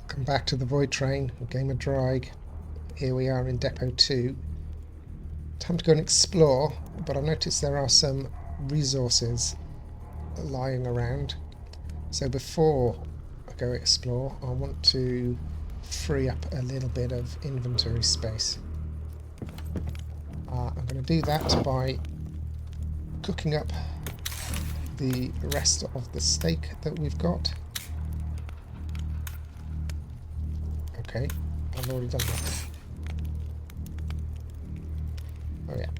Welcome back to the Voidtrain, Game of Drag. Here we are in Depot 2. Time to go and explore, but I've noticed there are some resources lying around. So before I go explore, I want to free up a little bit of inventory space. I'm going to do that by cooking up the rest of the steak that we've got. Okay, I've already done that. Oh yeah.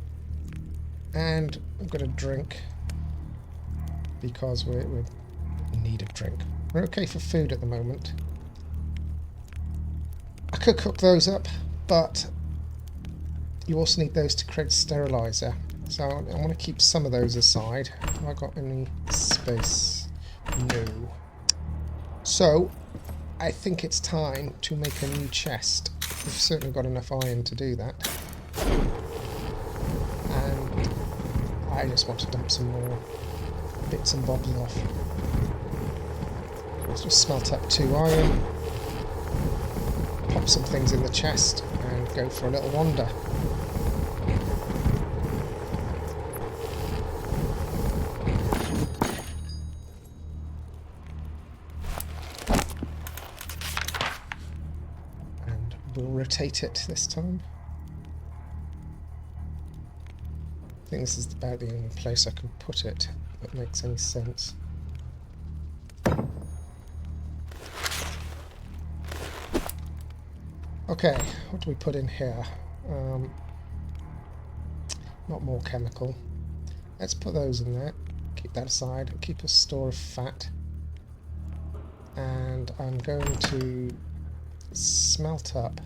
And I'm going to drink because we need a drink. We're okay for food at the moment. I could cook those up, but you also need those to create sterilizer. So I want to keep some of those aside. Have I got any space? No. So I think it's time to make a new chest. We've certainly got enough iron to do that. And I just want to dump some more bits and bobs off. Let's just smelt up 2 iron, pop some things in the chest, and go for a little wander. And we'll rotate it this time. I think this is about the only place I can put it that makes any sense. Okay, what do we put in here? Not more chemical. Let's put those in there. Keep that aside. Keep a store of fat. And I'm going to smelt up.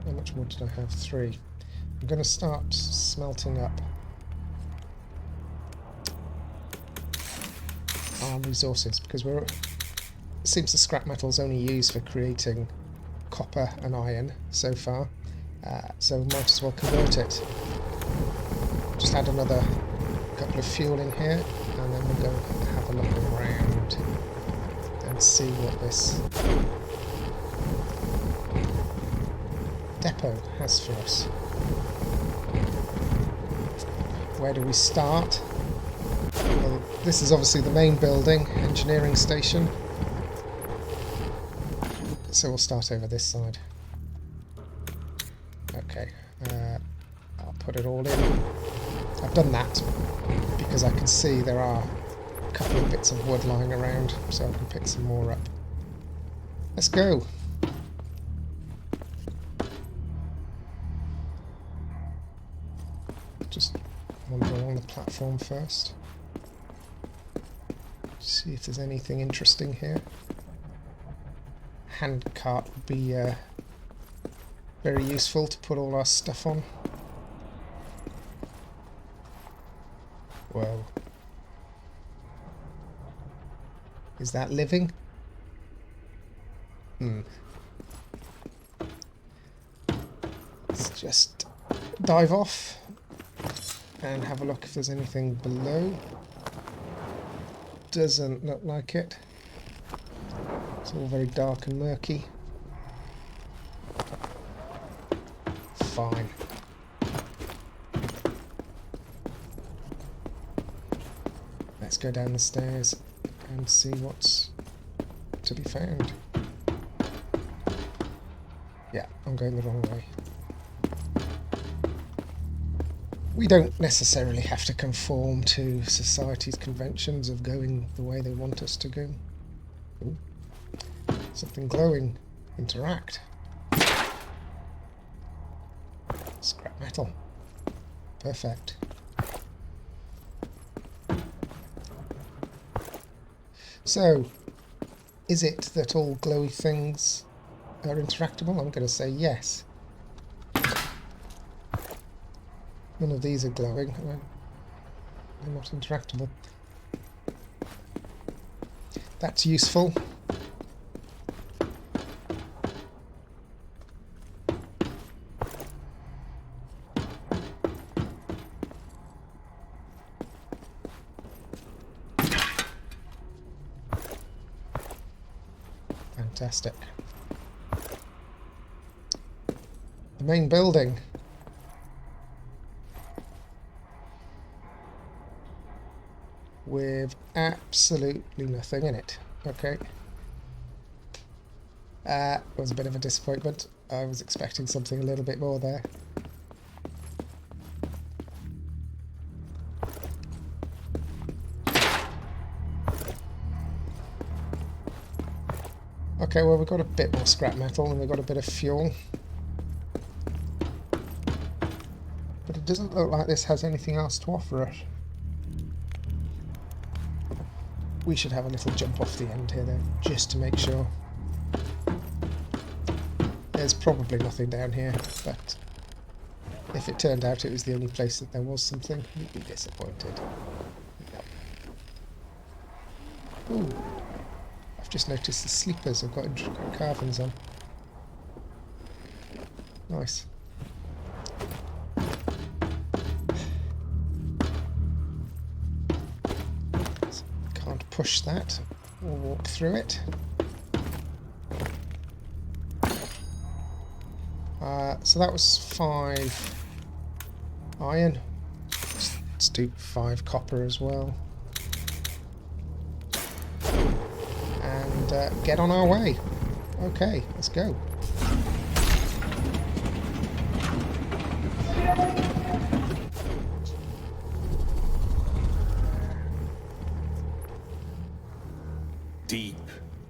How much wood did I have? 3. I'm going to start smelting up our resources because it seems the scrap metal is only used for creating copper and iron so far, so might as well convert it. Just add another couple of fuel in here, and then we'll go have a look around and see what this depot has for us. Where do we start? Well, this is obviously the main building, engineering station. So we'll start over this side. Okay, I'll put it all in. I've done that because I can see there are a couple of bits of wood lying around, so I can pick some more up. Let's go. Just wander along the platform first. See if there's anything interesting here. Hand cart would be very useful to put all our stuff on. Whoa. Is that living? Let's just dive off and have a look if there's anything below. Doesn't look like it. It's all very dark and murky. Fine. Let's go down the stairs and see what's to be found. Yeah, I'm going the wrong way. We don't necessarily have to conform to society's conventions of going the way they want us to go. Ooh. Something glowing. Interact. Scrap metal. Perfect. So, is it that all glowy things are interactable? I'm going to say yes. None of these are glowing. They're not interactable. That's useful. Fantastic. The main building. With absolutely nothing in it. Okay. It was a bit of a disappointment. I was expecting something a little bit more there. Okay, well, we've got a bit more scrap metal and we've got a bit of fuel. But it doesn't look like this has anything else to offer us. We should have a little jump off the end here, though, just to make sure. There's probably nothing down here, but if it turned out it was the only place that there was something, we'd be disappointed. Yep. Ooh. I've just noticed the sleepers have got intricate carvings on. Nice. So can't push that or walk through it. So that was 5 iron. Let's do 5 copper as well. And get on our way. Okay, let's go. Deep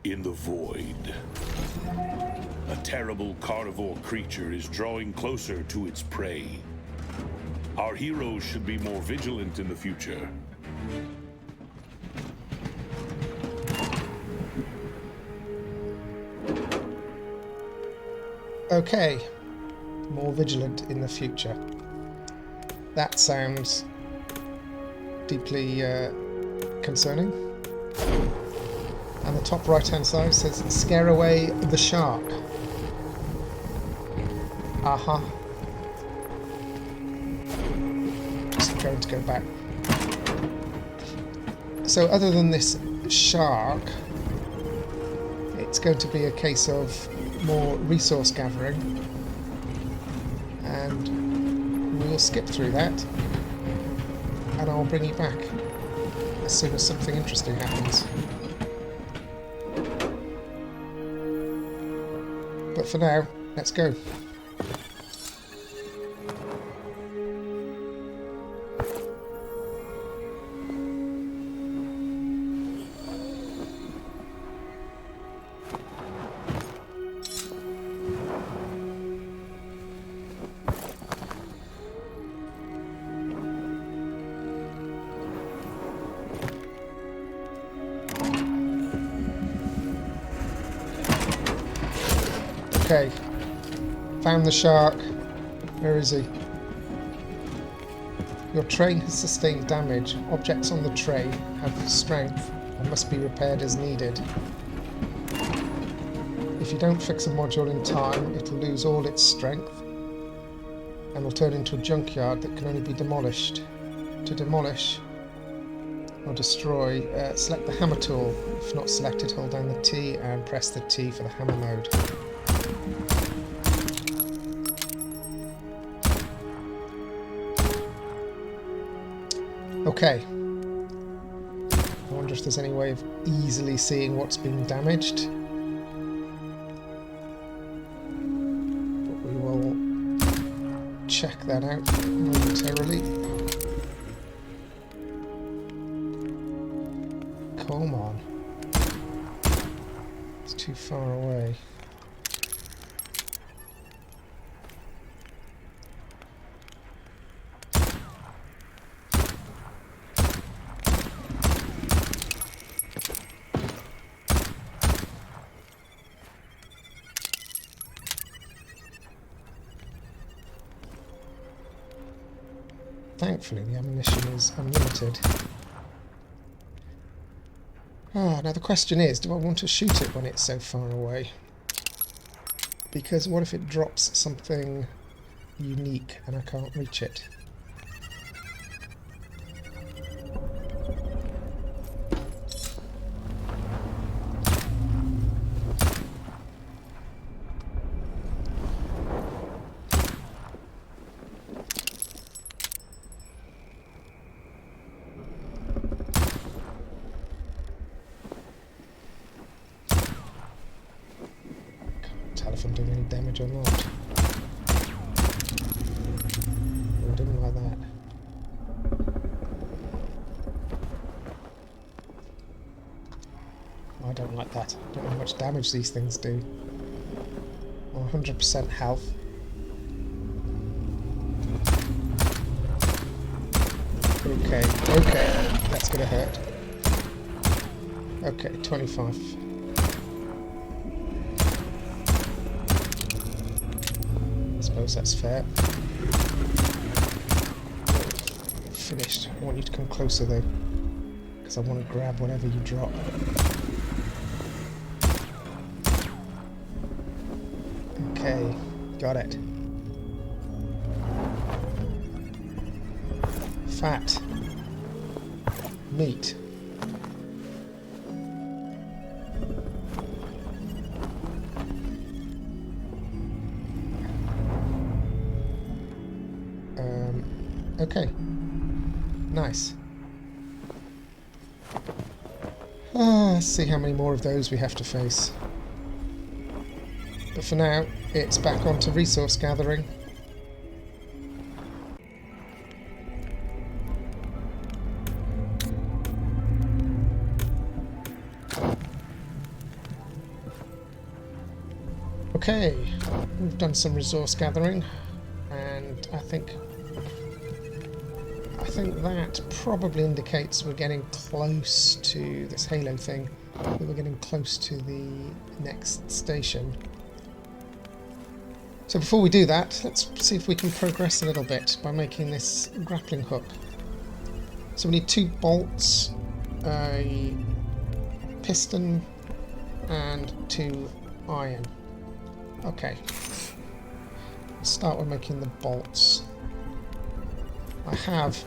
in the void, a terrible carnivore creature is drawing closer to its prey. Our heroes should be more vigilant in the future. Okay, more vigilant in the future. That sounds deeply concerning. And the top right hand side says scare away the shark. Aha. Just going to go back. So other than this shark, it's going to be a case of more resource gathering, and we'll skip through that and I'll bring you back as soon as something interesting happens. But for now, let's go. Okay, found the shark. Where is he? Your train has sustained damage. Objects on the train have strength and must be repaired as needed. If you don't fix a module in time, it'll lose all its strength and will turn into a junkyard that can only be demolished. To demolish or destroy, select the hammer tool. If not selected, hold down the T and press the T for the hammer mode. Okay. I wonder if there's any way of easily seeing what's been damaged. But we will check that out momentarily. Come on. It's too far away. Thankfully, the ammunition is unlimited. Now the question is, do I want to shoot it when it's so far away? Because what if it drops something unique and I can't reach it? if I'm doing any damage or not. Oh, I didn't like that. I don't like that. I don't know how much damage these things do. 100% health. Okay, okay, that's gonna hurt. Okay, 25. I suppose that's fair. Finished. I want you to come closer though, because I want to grab whatever you drop. Okay, got it. Fat. Meat. Okay. Nice. Let's see how many more of those we have to face. But for now, it's back onto resource gathering. Okay, we've done some resource gathering, and I think that probably indicates we're getting close to this Halo thing. That we're getting close to the next station. So before we do that, let's see if we can progress a little bit by making this grappling hook. So we need 2 bolts, a piston, and 2 iron. Okay. Let's start with making the bolts. I have,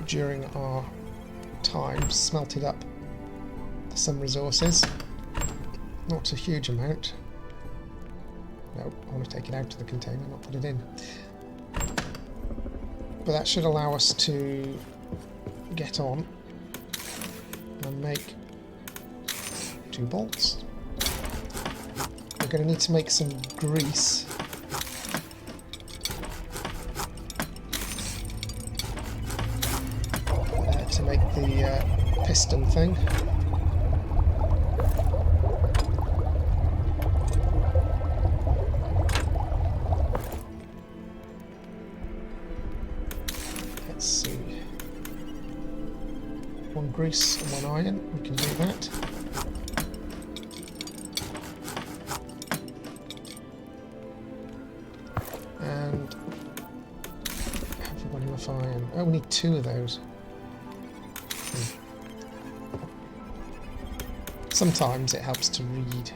during our time, smelted up some resources. Not a huge amount. No, I want to take it out of the container, not put it in. But that should allow us to get on and make 2 bolts. We're going to need to make some grease. To make the piston thing. Let's see. 1 grease and 1 iron. We can do that. And have we got enough iron? Oh, we need 2 of those. Sometimes it helps to read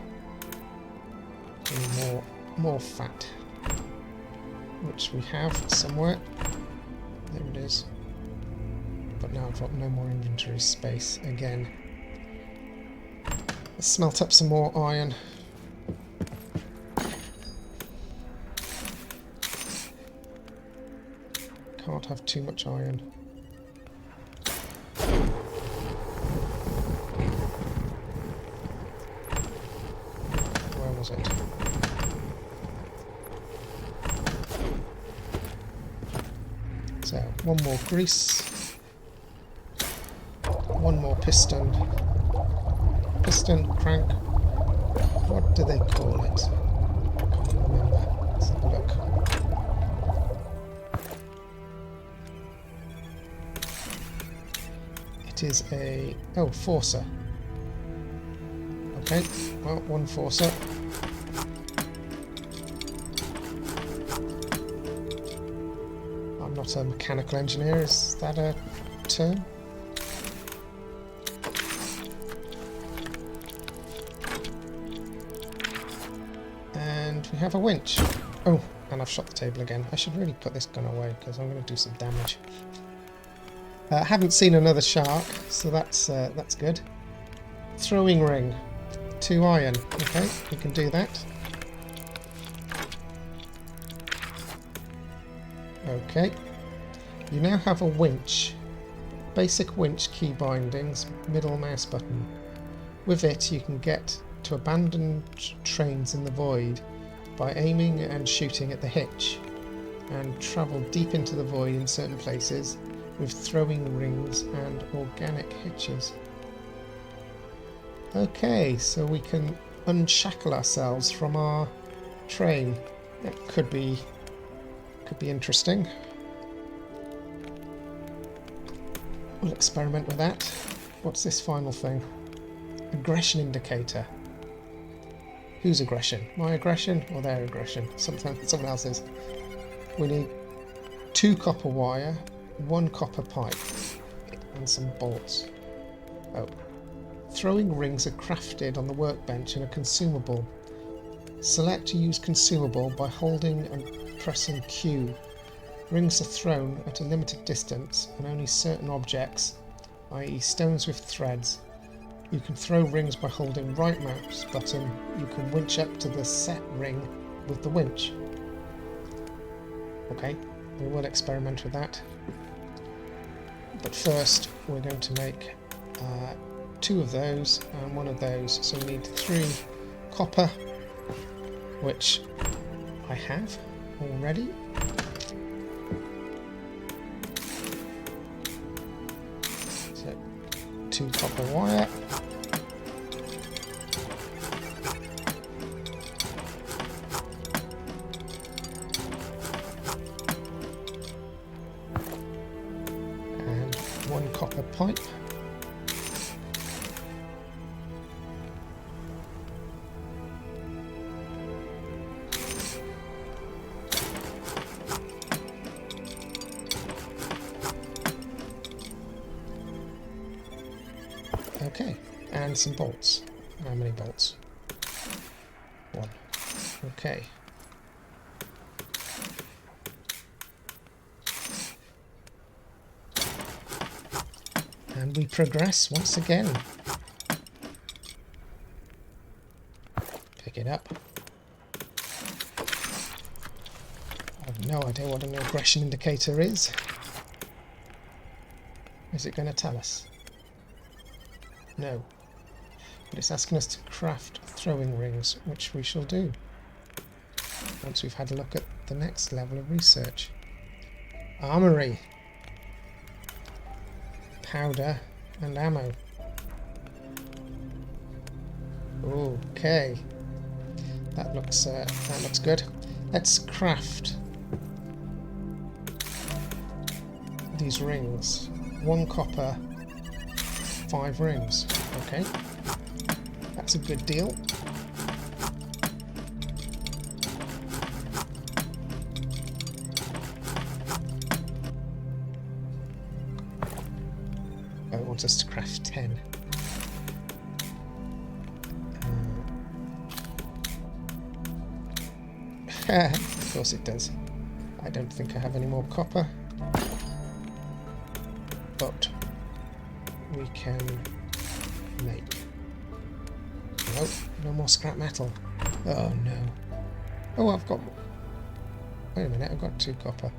more fat, which we have somewhere. There it is. But now I've got no more inventory space again. Let's smelt up some more iron. Can't have too much iron. It. So, 1 more grease, 1 more piston, crank, what do they call it? I can't remember, let's have a look. It is a, forcer. Okay, well, 1 forcer. Not a mechanical engineer, is that a term? And we have a winch. Oh, and I've shot the table again. I should really put this gun away because I'm going to do some damage. I haven't seen another shark, so that's good. Throwing ring. 2 iron. Okay, we can do that. Okay. You now have a winch. Basic winch key bindings, middle mouse button. With it you can get to abandoned trains in the void by aiming and shooting at the hitch, and travel deep into the void in certain places with throwing rings and organic hitches. Okay, so we can unshackle ourselves from our train. That could be interesting. We'll experiment with that. What's this final thing? Aggression indicator. Whose aggression? My aggression or their aggression? Someone else's. We need 2 copper wire, 1 copper pipe, and some bolts. Oh. Throwing rings are crafted on the workbench and are consumable. Select to use consumable by holding and pressing Q. Rings are thrown at a limited distance and only certain objects, i.e. stones with threads. You can throw rings by holding right mouse button. You can winch up to the set ring with the winch. Okay, we will experiment with that. But first we're going to make 2 of those and 1 of those. So we need 3 copper, which I have already. So 2 copper wire. And 1 copper pipe. Okay, and some bolts. How many bolts? 1. Okay. And we progress once again. Pick it up. I have no idea what an aggression indicator is. Is it going to tell us? No. But it's asking us to craft throwing rings, which we shall do once we've had a look at the next level of research. Armory. Powder and ammo. Okay. That looks good. Let's craft these rings. 1 copper, 5 rings. Okay, that's a good deal. Oh, it wants us to craft 10. Of course it does. I don't think I have any more copper, but we can make... Nope, no more scrap metal. Oh no. Oh, I've got... Wait a minute, I've got 2 copper.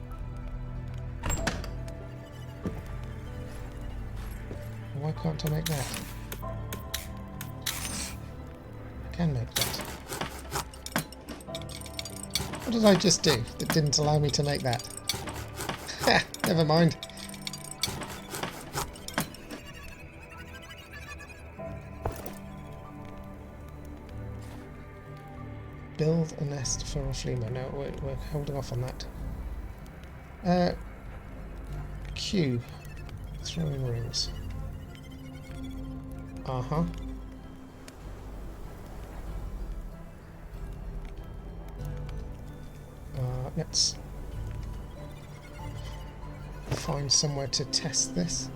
Why can't I make that? I can make that. What did I just do that didn't allow me to make that? Ha! Never mind. Build a nest for a fleamer. No, we're holding off on that. Q. Throwing rings. Uh-huh. Let's find somewhere to test this.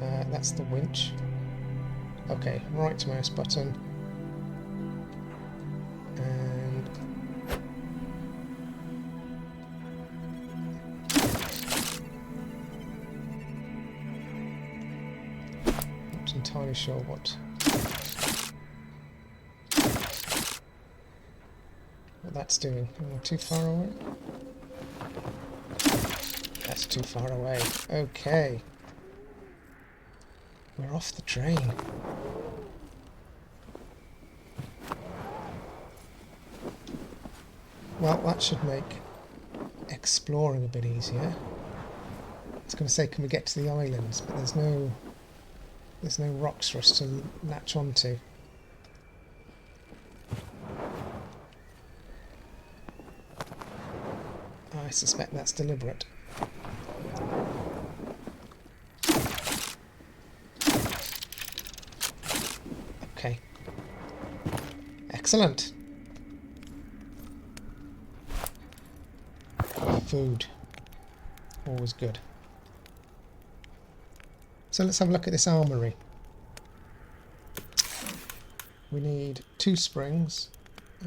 That's the winch. Okay, right mouse button. And not entirely sure what that's doing. Am I too far away? That's too far away. Okay. We're off the train. Well, that should make exploring a bit easier. I was going to say, can we get to the islands? But there's no rocks for us to latch onto. I suspect that's deliberate. Okay. Excellent. Food. Always good. So let's have a look at this armoury. We need 2 springs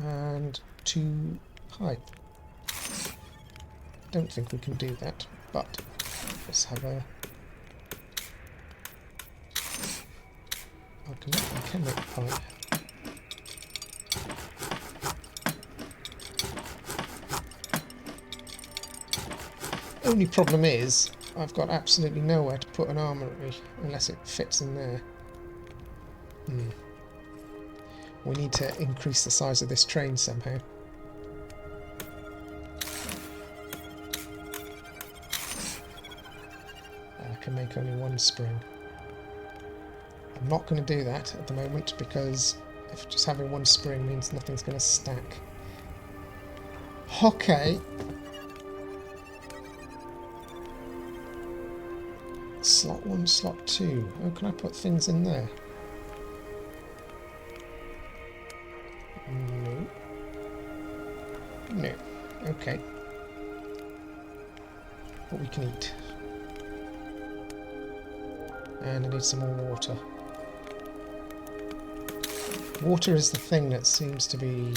and 2 pipe. Don't think we can do that, but let's have a... I can make pipe. Only problem is, I've got absolutely nowhere to put an armoury unless it fits in there. We need to increase the size of this train somehow. I can make only 1 spring. I'm not going to do that at the moment because if just having 1 spring means nothing's going to stack. Okay. Slot 1, slot 2. Oh, can I put things in there? No. No. Okay. But we can eat. And I need some more water. Water is the thing that seems to be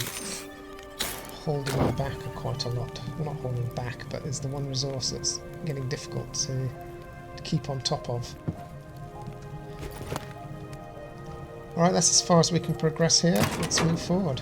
holding me back quite a lot. Well, not holding back, but is the one resource that's getting difficult to keep on top of. Alright, that's as far as we can progress here. Let's move forward.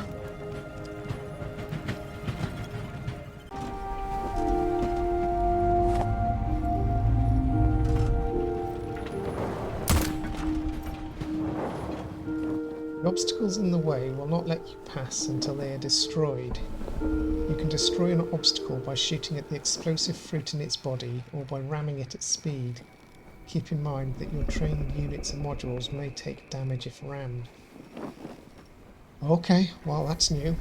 The obstacles in the way will not let you pass until they are destroyed. You can destroy an obstacle by shooting at the explosive fruit in its body or by ramming it at speed. Keep in mind that your trained units and modules may take damage if rammed. Okay, well that's new.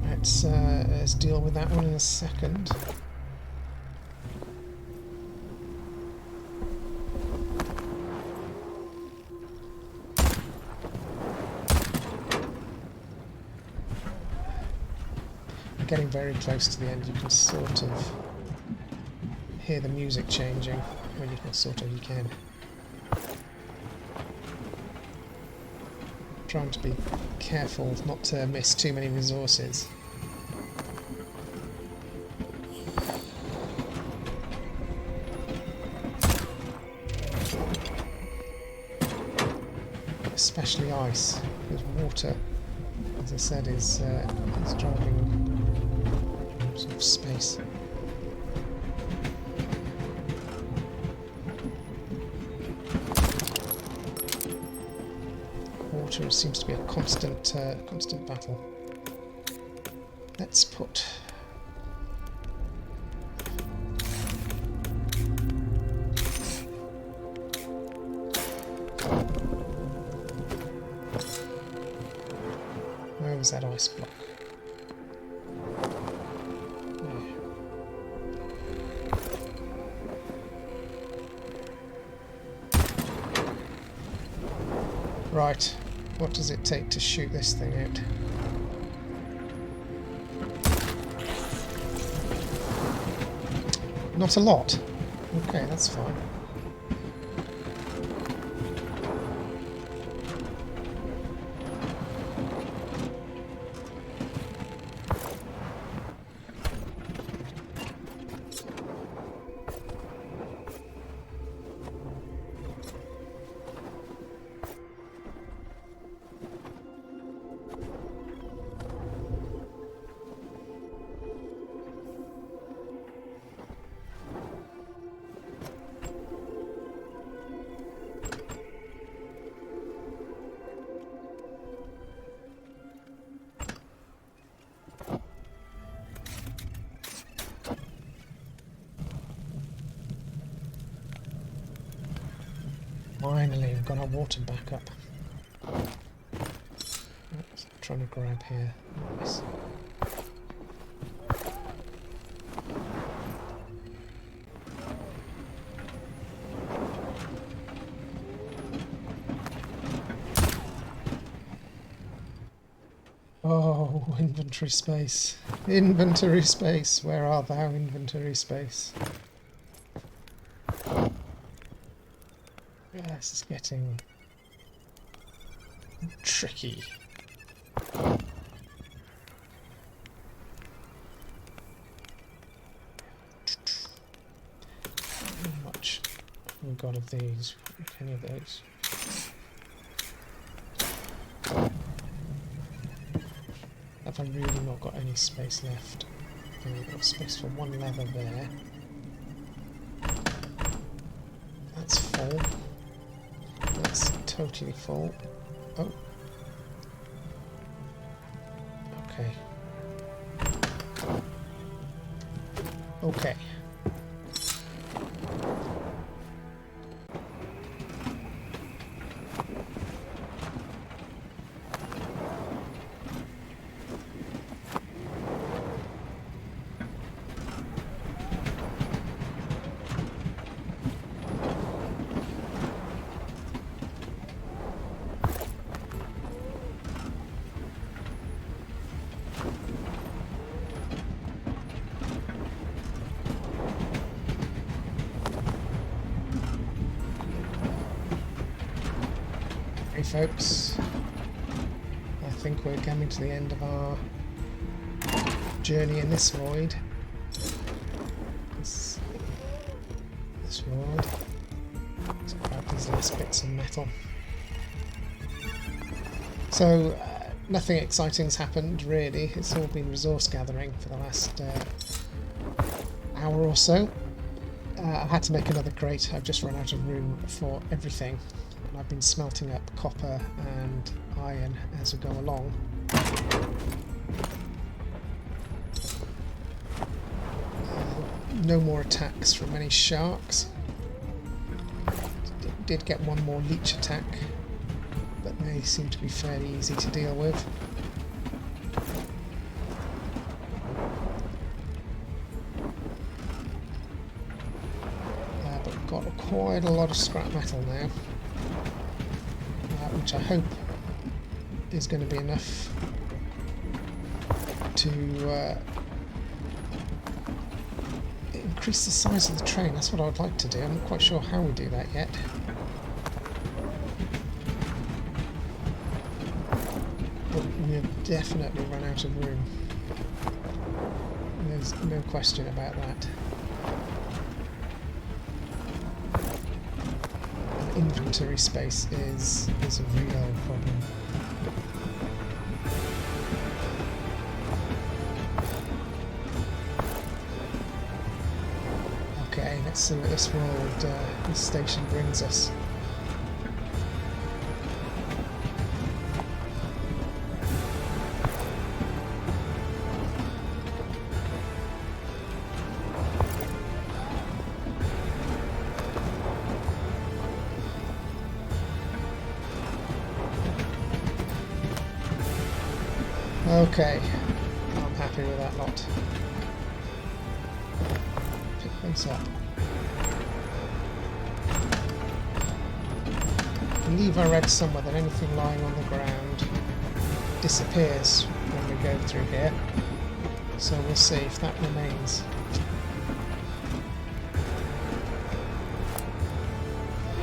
Let's deal with that one in a second. Getting very close to the end, you can sort of hear the music changing. Well, you can you can. Trying to be careful not to miss too many resources. Especially ice, because water, as I said, is driving sort of space. Water seems to be a constant battle. Let's put where was that ice block? Right, what does it take to shoot this thing out? Not a lot. Okay, that's fine. Finally, we've got our water back up. Oops, trying to grab here. Nice. Oh, inventory space. Inventory space. Where art thou, inventory space? Yeah, this is getting tricky. How much have we got of these? Any of those? Have I really not got any space left? Okay, we've got space for one lever there. That's full. That's totally full. Oh. Okay. Okay. Hey folks, I think we're coming to the end of our journey in this void. This void. Let's grab these last bits of metal. So, nothing exciting's happened really. It's all been resource gathering for the last hour or so. I had to make another crate. I've just run out of room for everything. And I've been smelting up copper and iron as we go along. No more attacks from any sharks. Did get one more leech attack, but they seem to be fairly easy to deal with. But we've got quite a lot of scrap metal now, which I hope is going to be enough to increase the size of the train. That's what I would like to do. I'm not quite sure how we do that yet. But we've definitely run out of room. There's no question about that. Inventory space is a real problem. Okay, let's see what this world, this station brings us. Okay, I'm happy with that lot. Pick those up. I believe I read somewhere that anything lying on the ground disappears when we go through here. So we'll see if that remains.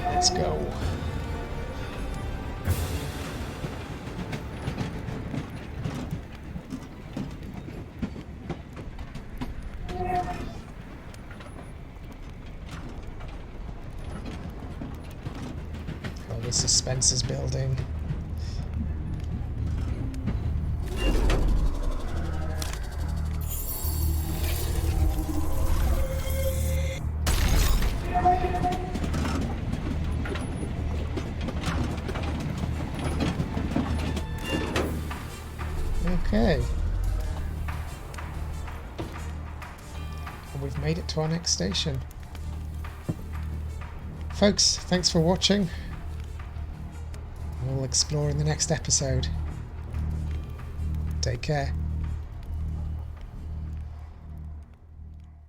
Let's go. The suspense is building. Okay. And we've made it to our next station. Folks, thanks for watching. we'll explore in the next episode. Take care.